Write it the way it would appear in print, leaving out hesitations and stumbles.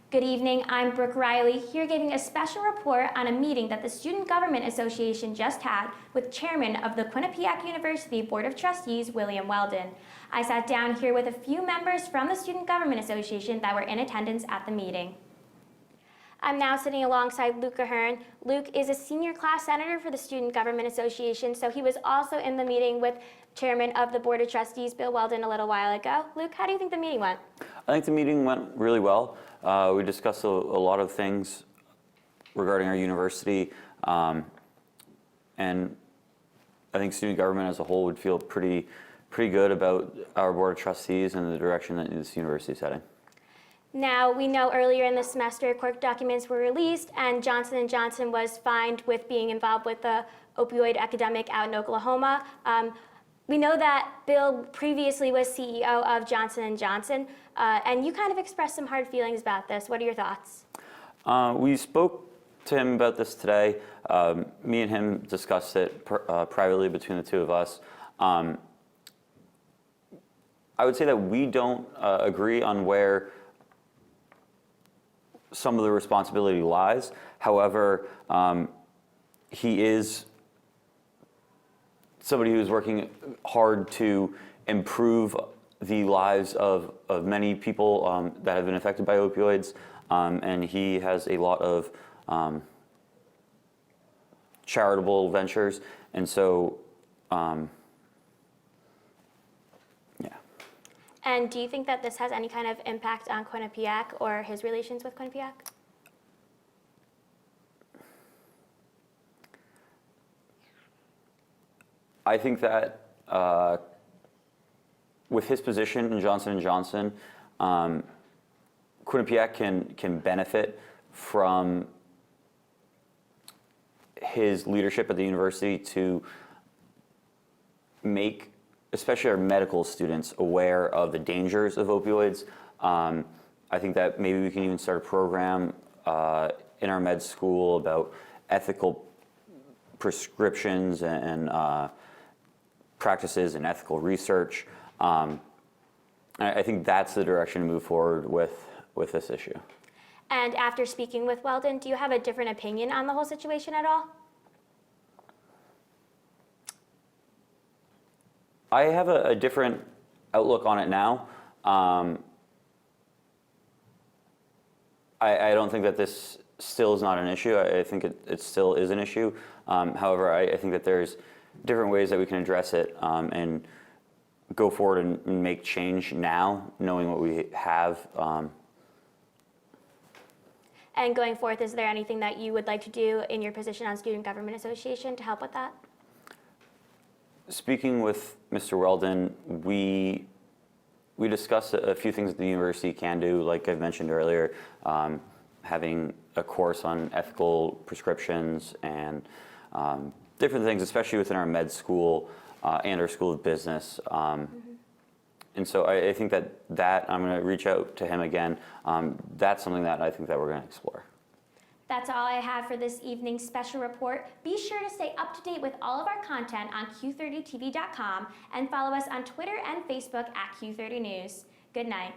Good evening, I'm Brooke Riley, here giving a special report on a meeting that the Student Government Association just had with Chairman of the Quinnipiac University Board of Trustees, William Weldon. I sat down here with a few members from the Student Government Association that were in attendance at the meeting. I'm now sitting alongside Luke Aheard. Luke is a senior class senator for the Student Government Association, so he was also in the meeting with Chairman of the Board of Trustees, Bill Weldon, a little while ago. Luke, how do you think the meeting went? I think the meeting went really well. We discussed a lot of things regarding our university, and I think student government as a whole would feel pretty good about our Board of Trustees and the direction that this university is heading. Now, we know earlier in the semester court documents were released and Johnson & Johnson was fined with being involved with the opioid epidemic out in Oklahoma. We know that Bill previously was CEO of Johnson & Johnson, and you kind of expressed some hard feelings about this. What are your thoughts? We spoke to him about this today. Me and him discussed it privately between the two of us. I would say that we don't agree on where some of the responsibility lies. However, he is somebody who's working hard to improve the lives of many people that have been affected by opioids, and he has a lot of charitable ventures, and so yeah. And do you think that this has any kind of impact on Quinnipiac or his relations with Quinnipiac? I think that with his position in Johnson & Johnson, Quinnipiac can benefit from his leadership at the university to make especially our medical students aware of the dangers of opioids. I think that maybe we can even start a program in our med school about ethical prescriptions and practices and ethical research. I think that's the direction to move forward with this issue. And after speaking with Weldon, do you have a different opinion on the whole situation at all? I have a different outlook on it now. I don't think that this still is not an issue. I think it still is an issue. However, I think that there's different ways that we can address it and go forward and make change now, knowing what we have. And going forth, is there anything that you would like to do in your position on Student Government Association to help with that? Speaking with Mr. Weldon, we discussed a few things that the university can do, like I've mentioned earlier, having a course on ethical prescriptions and different things, especially within our med school and our School of Business. And so I think that I'm going to reach out to him again. That's something that I think that we're going to explore. That's all I have for this evening's special report. Be sure to stay up to date with all of our content on Q30TV.com and follow us on Twitter and Facebook at Q30 News. Good night.